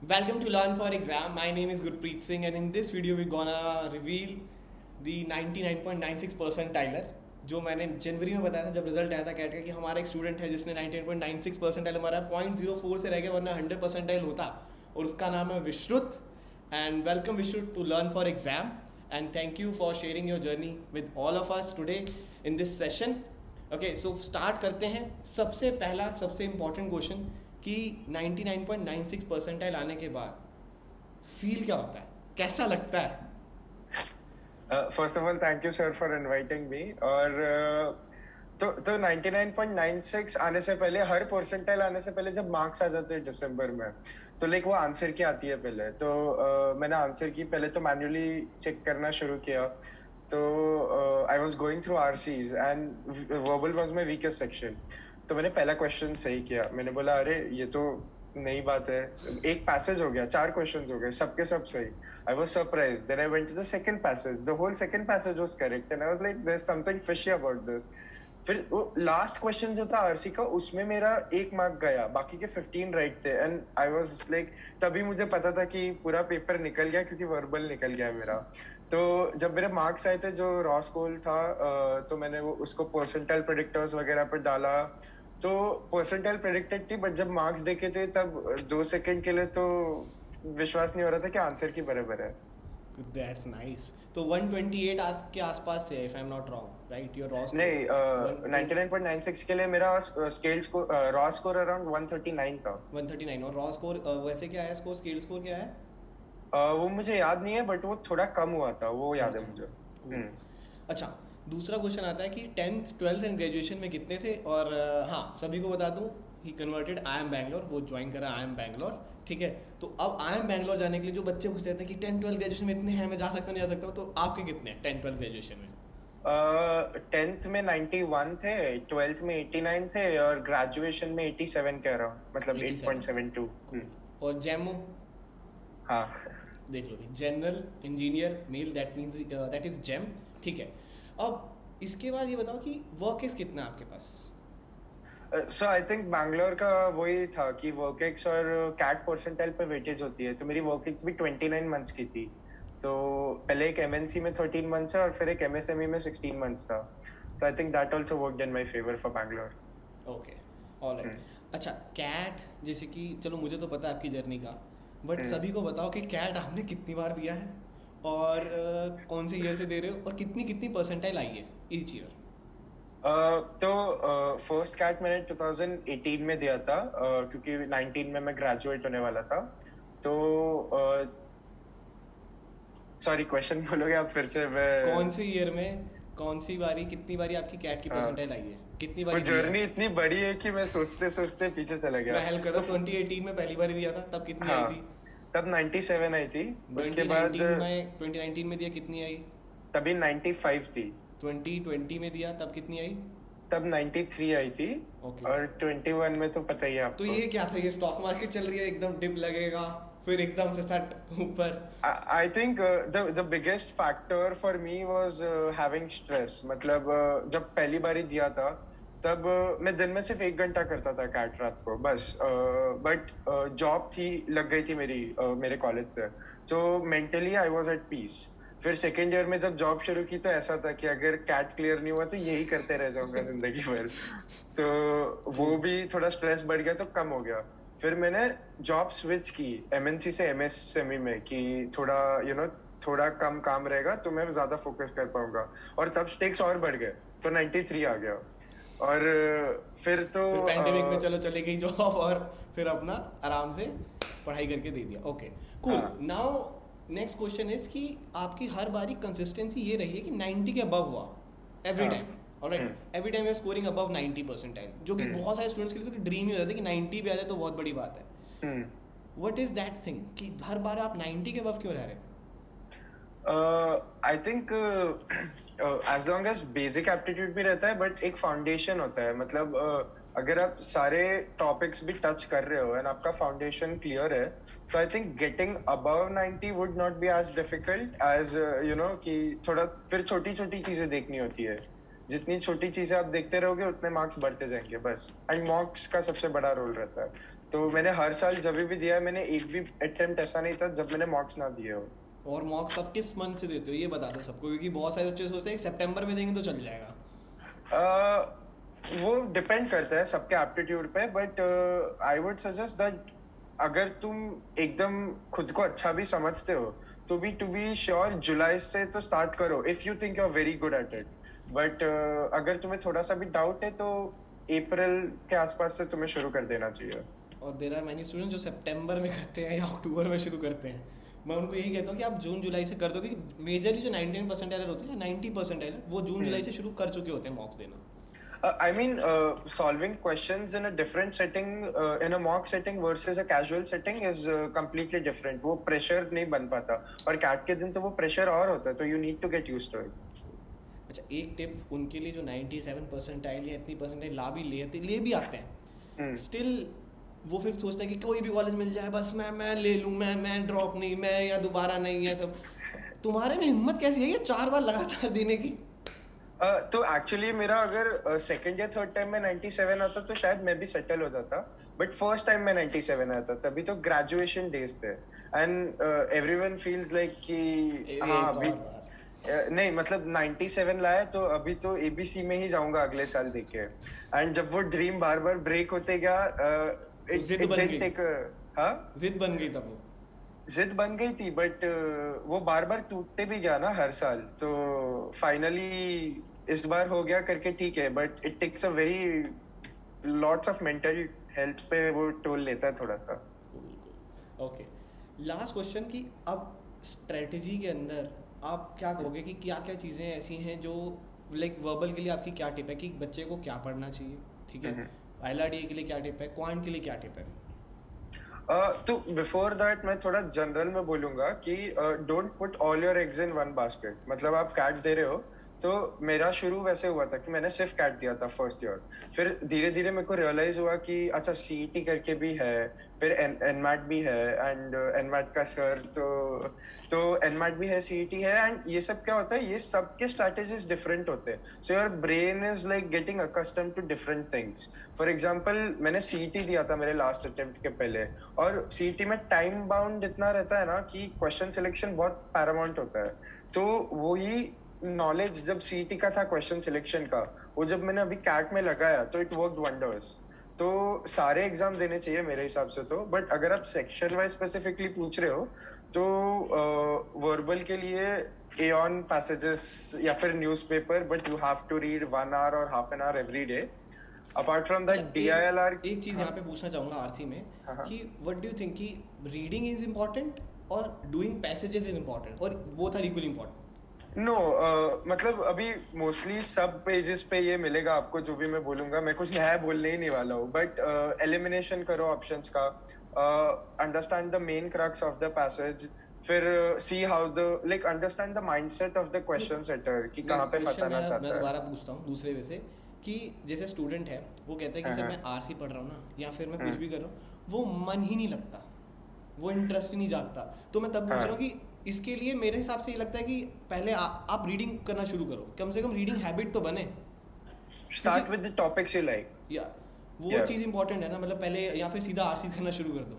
Welcome to Learn for Exam. My name is Gurpreet Singh, and in this video, we're gonna reveal the 99.96 percentiler जो मैंने जनवरी में बताया था जब result आया था कैट का कि हमारा एक स्टूडेंट है जिसने 99.96 परसेंटाइल हमारा 0.04 से रह गया वरना 100 परसेंटाइल होता और उसका नाम है Vishrut and welcome Vishrut to learn for exam and thank you for sharing your journey with all of us today in this session okay so start करते हैं सबसे पहला सबसे इम्पॉर्टेंट क्वेश्चन कि 99.96 परसेंटाइल आने के बाद फील क्या होता है कैसा लगता है first of all thank you sir for inviting me और तो 99.96 आने से पहले हर परसेंटाइल आने से पहले जब मार्क्स आ जाते हैं दिसंबर में तो लाइक वो आंसर की आती है पहले तो मैंने आंसर की पहले तो मैन्युअली चेक करना शुरू किया तो I was going through RCs and verbal was my weakest section तो मैंने पहला क्वेश्चन सही किया मैंने बोला अरे ये तो नई बात है एक पैसेज हो गया 4 क्वेश्चंस हो गए सबके सब सही I was surprised. Then I went to the second passage. The whole second passage was correct, and I was like, "There's something fishy about this." फिर वो लास्ट क्वेश्चन जो था आरसी का उसमें मेरा 1 मार्क गया बाकी के 15 राइट थे एंड आई वाज लाइक तभी मुझे पता था कि पूरा पेपर निकल गया क्योंकि वर्बल निकल गया मेरा तो जब मेरे मार्क्स आए थे जो रॉ स्कोर था तो मैंने वो उसको परसेंटाइल प्रेडिक्टर्स वगैरह पर डाला तो परसेंटाइल प्रेडिक्टेड थी बट जब मार्क्स देखे थे तब 2 सेकंड के लिए तो विश्वास नहीं हो रहा था कि आंसर की बराबर है दैट्स नाइस तो 128 के आसपास थे if I am not wrong right your raw नहीं 99.96 के लिए मेरा scale score raw score around 139 था 139 और रॉ स्कोर वैसे क्या है स्कोर स्केल स्कोर क्या है वो मुझे याद नहीं है बट वो थोड़ा कम हुआ था वो याद है मुझे अच्छा दूसरा क्वेश्चन आता है कि 10th 12th एंड ग्रेजुएशन में कितने थे और हाँ सभी को बता दूं ही कन्वर्टेड आई एम बैंगलोर वो ज्वाइन करा आई एम बैंगलोर ठीक है तो अब आई एम बैंगलोर जाने के लिए जो बच्चे पूछते हैं कि 10 12 ग्रेजुएशन में इतने हैं मैं जा सकता हूँ नहीं जा सकता हूँ तो आपके कितने हैं 10 12 ग्रेजुएशन में 10th में 91 थे 12th में 89 थे और ग्रेजुएशन में 87 कह रहा हूँ मतलब 8.72 और जेमो हाँ देख लो general engineer male that means that is जेम ठीक है अब इसके बाद ये बताओ कि वर्क कितना है आपके पास सो आई थिंक बैंगलोर का वही था कि वर्क और कैट परसेंटाइल पे वेटेज होती है तो मेरी वर्क भी 29 मंथ्स की थी तो पहले एक एमएनसी में 13 मंथ्स है और फिर एक एमएसएमई में 16 मंथ्स था तो I think that also worked in my favour for Bangalore okay alright अच्छा कैट जैसे कि चलो मुझे तो पता है आपकी जर्नी का बट सभी को बताओ कि कैट आपने कितनी बार दिया है और कौन से ईयर से दे रहे हो और कितनी कितनी परसेंटाइल आई है ईच ईयर तो फर्स्ट कैट मैंने 2018 में दिया था क्योंकि 19 में मैं ग्रेजुएट होने वाला था तो सॉरी क्वेश्चन बोलोगे आप फिर से मैं कौन से ईयर में कौन सी बारी कितनी बारी आपकी कैट की परसेंटाइल आई है कितनी बारी जर्नी इतनी बड़ी है कि मैं सोचते सोचते पीछे चला गया मैं हेल्प करता हूँ 2018 में पहली बारी दिया था तब कितनी आई थी तब 97 आई थी उसके 2019 बाद में 2019 में दिया कितनी आई तभी 95 थी 2020 में दिया तब कितनी आई तब 93 आई थी और 21 में तो पता ही है आपको तो ये क्या था ये स्टॉक मार्केट चल रही है एकदम डिप लगेगा फिर एकदम से सट ऊपर I think the biggest factor for me was having stress मतलब जब पहली बारी दिया था तब मैं दिन में सिर्फ 1 घंटा करता था कैट रात को बस बट जॉब थी लग गई थी मेरे कॉलेज से so mentally I was at peace फिर सेकेंड ईयर में जब जॉब शुरू की तो ऐसा था कि अगर कैट क्लियर नहीं हुआ तो यही करते रह जाऊंगा जिंदगी भर तो वो भी थोड़ा स्ट्रेस बढ़ गया तो कम हो गया फिर मैंने जॉब स्विच की एमएनसी से एमएसएमई में कि थोड़ा थोड़ा कम काम रहेगा तो मैं ज्यादा फोकस कर पाऊंगा और तब स्टेक्स और बढ़ गए तो 93 आ गया और फिर तो पैंडेमिक में चलो चले गई जॉब और फिर अपना आराम से पढ़ाई करके दे दिया okay cool now next question is कि आपकी हर बारी कंसिस्टेंसी ये रही है कि 90 के अबव हुआ every time alright every time you are scoring above 90 percentile जो कि बहुत सारे स्टूडेंट्स के लिए ड्रीम ही हो जाता है कि 90 पे आ जाए तो बहुत बड़ी बात है व्हाट इज दैट थिंग कि हर बार आप 90 के अबव क्यों रह रहे हैं I think as long as basic aptitude भी रहता है बट एक फाउंडेशन होता है मतलब अगर आप सारे टॉपिक्स भी टच कर रहे हो एंड आपका फाउंडेशन क्लियर है तो I think getting above 90 would not be as difficult as कि थोड़ा फिर छोटी छोटी चीजें देखनी होती है जितनी छोटी चीजें आप देखते रहोगे उतने मार्क्स बढ़ते जाएंगे बस एंड मार्क्स का सबसे बड़ा रोल रहता है तो मैंने हर साल जब भी दिया है, मैंने एक भी अटेम्प्ट ऐसा नहीं था जब मैंने मॉक्स ना दिए हो। और मॉक्स आप किस मंथ से देते हो ये बता दो सबको, क्योंकि बहुत सारे बच्चे सोचते हैं कि सितंबर में देंगे तो चल जाएगा। वो डिपेंड करता है सबके एप्टीट्यूड पे, but I would suggest that अगर तुम एकदम खुद को अच्छा भी समझते हो तो भी टू बी श्योर जुलाई से तो स्टार्ट करो if you think you are very good at it. But अगर तुम्हें थोड़ा सा भी डाउट है तो अप्रैल के आसपास से तुम्हें शुरू कर देना चाहिए। और देर आर मैनी स्टूडेंट जो सितंबर में करते हैं या अक्टूबर में शुरू करते हैं। मैं उनको यही कहता हूँ कि आप जून जुलाई से कर दो, क्योंकि मेजरली जो 99% होते हैं, 90% वो जून जुलाई से शुरू कर चुके होते हैं मॉक्स देना। I mean, solving questions in a different setting, in a mock setting versus a casual setting is completely different. वो pressure नहीं बन पाता, और CAT के दिन तो वो pressure और होता है, तो you need to get used to it. अच्छा, एक टिप उनके लिए जो 97% या इतनी परसेंटाइल ला भी ले भी आते हैं, स्टिल वो फिर सोचता है कि कोई भी कॉलेज मिल जाए बस मैं ले लूँ, मैं ड्रॉप नहीं, मैं या दोबारा नहीं, है सब। तुम्हारे में हिम्मत कैसी है ये 4 बार लगातार देने की? तो एक्चुअली मेरा अगर सेकंड या थर्ड टाइम में 97 आता तो शायद मैं भी सेटल हो जाता, बट फर्स्ट टाइम में 97 आता, तभी तो ग्रेजुएशन डेज थे एंड एवरीवन फील्स लाइक कि हाँ अभी नहीं, मतलब 97 लाया तो अभी तो एबीसी में ही जाऊंगा अगले साल देके। एंड जब वो ड्रीम बार बार ब्रेक होते गया, जिद बन गई तब वो जिद बन गई थी, बट वो बार बार टूटते भी गया ना हर साल, तो फाइनली इस बार हो गया करके ठीक है, but it takes a very lots of mental health पे वो टोल लेता है थोड़ा सा। ओके, लास्ट क्वेश्चन कि अब स्ट्रेटजी के अंदर आप क्या कहोगे कि क्या क्या चीज़ें ऐसी हैं जो लाइक वर्बल के लिए आपकी क्या टिप है कि बच्चे को क्या पढ़ना चाहिए, ठीक है, एलआरडीए के लिए क्या टिप है, क्वांट के लिए क्या टिप है? तो बिफोर दैट मैं थोड़ा जनरल में बोलूंगा कि don't put all your eggs in one basket. मतलब आप कैट दे रहे हो, तो मेरा शुरू वैसे हुआ था कि मैंने सिर्फ कैट दिया था फर्स्ट ईयर, फिर धीरे धीरे मेरे को रियलाइज हुआ कि अच्छा सीईटी करके भी है, फिर एनमैट भी है, एंड एनमैट का सर तो एनमैट भी है, सीईटी है, एंड ये सब क्या होता है, ये सबके स्ट्रैटेजीज डिफरेंट होते हैं, so your brain is like getting accustomed to different things. For example मैंने सीईटी दिया था मेरे लास्ट अटेम्प्ट के पहले, और सीईटी में टाइम बाउंड इतना रहता है ना कि क्वेश्चन सिलेक्शन बहुत पैरामाउंट होता है, तो वही नॉलेज जब सीईटी का था क्वेश्चन सिलेक्शन का, वो जब मैंने अभी कैट में लगाया तो इट वर्कड वंडर्स। तो सारे एग्जाम देने चाहिए मेरे हिसाब से तो, बट अगर आप सेक्शन वाइज स्पेसिफिकली पूछ रहे हो तो वर्बल के लिए एऑन पैसेजेस या फिर newspaper, but you have to read 1 hour और half an hour every day. Apart from that DILR एक चीज यहाँ पे पूछना चाहूंगा आरसी में कि व्हाट डू यू थिंक कि रीडिंग इज इम्पोर्टेंट और डूइंग पैसेजेस इज इम्पोर्टेंट, और both are equally important? No मतलब अभी मोस्टली सब पेजेस पे ये मिलेगा आपको जो भी मैं बोलूंगा, मैं कुछ नया बोलने ही नहीं वाला हूँ, बट एलिमिनेशन करो ऑप्शंस का, understand the main crux of the passage, फिर see how the like understand the mindset of the question setter कि कहाँ पे फंसाना चाहता है। मैं दोबारा पूछता हूँ दूसरे वे से कि जैसे स्टूडेंट है वो कहता है कि सर मैं आरसी पढ़ रहा हूँ ना, या फिर मैं कुछ भी कर रहा हूँ, वो मन ही नहीं लगता, वो इंटरेस्ट ही नहीं जागता, तो मैं तब पूछ रहा हूँ कि इसके लिए मेरे हिसाब से ये लगता है कि पहले आप रीडिंग करना शुरू करो, कम से कम रीडिंग हैबिट तो बने। Start with the topics you like, या वो चीज इंपॉर्टेंट है ना, मतलब पहले या फिर सीधा आरसी करना शुरू कर दो।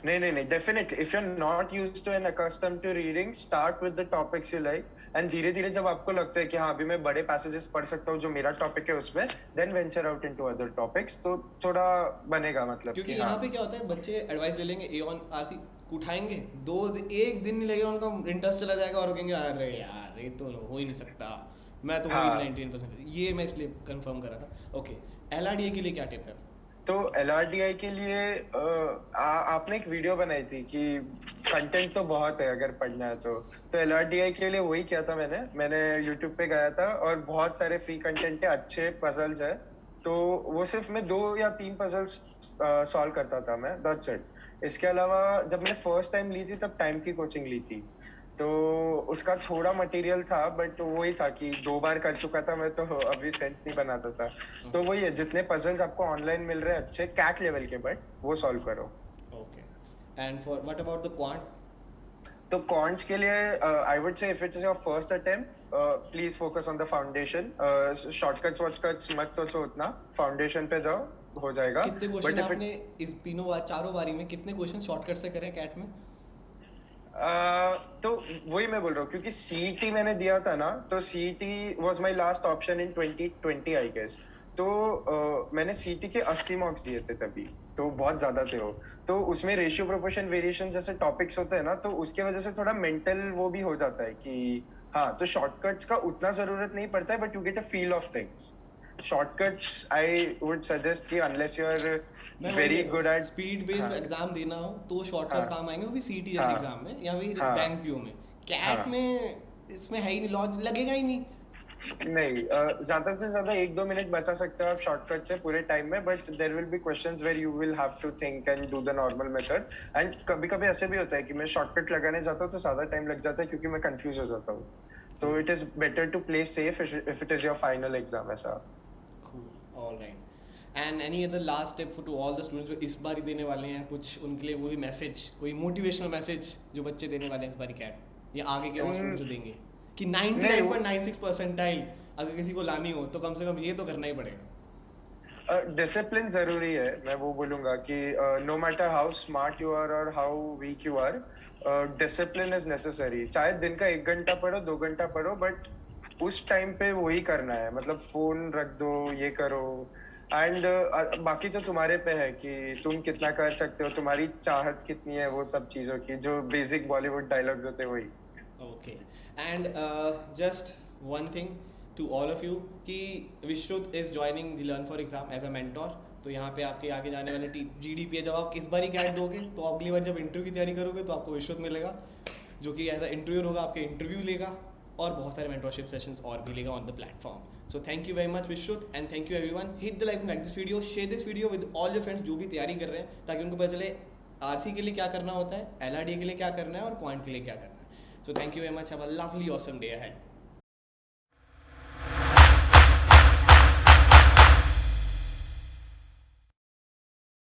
नहीं, definitely if you are not used to and accustomed to reading, start with the topics you like, and धीरे धीरे जब आपको लगता है कि हाँ अभी मैं बड़े पैसेजेस पढ़ सकता हूँ जो मेरा टॉपिक है उसमें, then venture out into other topics, तो थोड़ा बनेगा मतलब। क्योंकि यहाँ पे क्या होता है, बच्चे एडवाइस ले लेंगे, ए ऑन आरसी उठाएंगे, एक दिन नहीं लगेगा उनका इंटरेस्ट चला जाएगा और कहेंगे अरे यार ये तो हो ही नहीं सकता, मैं तो 99%। ये मैं इसलिए कंफर्म कर रहा था। ओके, एलआरडीए के लिए क्या टिप है? तो एलआरडीआई के लिए आपने एक वीडियो बनाई थी कि कंटेंट तो बहुत है अगर पढ़ना है तो एलआरडीआई के लिए वही किया था मैंने यूट्यूब पे गया था और बहुत सारे फ्री कंटेंट है, अच्छे पजल्स है, तो वो सिर्फ मैं 2 या 3 पजल्स सॉल्व करता था मैं, दैट्स इट। इसके अलावा जब मैंने फर्स्ट टाइम ली थी तब टाइम की कोचिंग ली थी, तो उसका थोड़ा मटेरियल था, बट वही था कि 2 बार कर चुका था मैं, तो अभी सेंस नहीं बनाता था। तो वही है, जितने पजल्स आपको ऑनलाइन मिल रहे हैं अच्छे कैट लेवल के, बट वो सॉल्व करो। Okay, and for what about the quant? तो क्वांट्स के लिए I would say if it is your first attempt, please focus on the foundation, shortcuts वॉर्टकट्स मत सोचो उतना, फाउंडेशन पे जाओ, हो जाएगा. कितने But क्वेश्चन if it आपने इस तीनों बार चारों बारी में कितने क्वेश्चन शॉर्टकट से करे कैट में? तो वही मैं बोल रहा हूँ क्योंकि सीईटी मैंने दिया था ना, तो CET was my last option in 2020 I guess. तो मैंने सीईटी के 80 मार्क्स दिए थे तभी, तो बहुत ज्यादा थे वो. तो उसमें रेशियो प्रोपोर्शन वेरिएशन जैसे टॉपिक्स होते हैं ना, तो उसके वजह से थोड़ा मेंटल वो भी हो जाता है कि हाँ, तो शॉर्टकट्स का उतना जरूरत नहीं पड़ता है, but you get a feel of things. Shortcuts I would suggest कि अनलेस यू आर मैं वही वेरी कह रहा गुड हूँ, एट. स्पीड बेस्ड हाँ एग्जाम देना हो तो शॉर्टकट्स हाँ काम आएंगे, वो भी सीटी जैसे हाँ एग्जाम में या फिर हाँ बैंक पीओ में. कैट हाँ. में इसमें है ही नहीं, लॉज लगेगा ही नहीं. नहीं, ज्यादा से ज्यादा 1-2 मिनट बचा सकते हो आप शॉर्टकट से पूरे टाइम में, but there will be questions where you will have to think and do the normal method. And कभी कभी ऐसे भी होता है कि मैं शॉर्टकट लगाने जाता हूँ तो ज्यादा टाइम लग जाता है क्योंकि मैं कंफ्यूज हो जाता हूँ. तो it is better to play safe if it is your final exam ऐसा. Cool. All right. And any other last tip to all the students जो इस बार ही देने वाले हैं, कुछ उनके लिए वही मैसेज, कोई मोटिवेशनल मैसेज जो बच्चे देने वाले हैं इस बार कैट या आगे के और स्टूडेंट जो देंगे कि 99.96 परसेंटाइल अगर किसी को लानी हो तो कम से कम ये तो करना ही पड़ेगा. डिसिप्लिन जरूरी है. मैं वो बोलूंगा कि no matter how smart you are और how weak you are, discipline is necessary. चाहे दिन का 1 घंटा पढ़ो, 2 घंटा पढ़ो, बट उस टाइम पे वही करना है. मतलब फोन रख दो, ये करो. एंड बाकी तो तुम्हारे पे है कि तुम कितना कर सकते हो, तुम्हारी चाहत कितनी है, वो सब चीजों की जो बेसिक बॉलीवुड डायलॉग्स होते हैं वही. Okay. And just one thing to all of you कि विश्रुत is joining the Learn for Exam as a mentor. तो यहाँ पे आपके आगे जाने वाले GDP है, जब आप इस बार ही कैट दोगे तो अगली बार जब इंटरव्यू की तैयारी करोगे तो आपको विश्रुत मिलेगा जो कि एज अ इंटरव्यूअर होगा, आपके इंटरव्यू लेगा और बहुत सारे मेंटरशिप सेशंस और भी लेगा on the platform. So thank you very much विश्रुत and thank you everyone. Hit the like this video, share this video with all your friends जो भी तैयारी कर रहे हैं, ताकि उनको पता चले आरसी के लिए क्या करना होता है, LRD के लिए क्या करना है और क्वांट के लिए क्या करना है. So thank you very much. Have a lovely, awesome day ahead.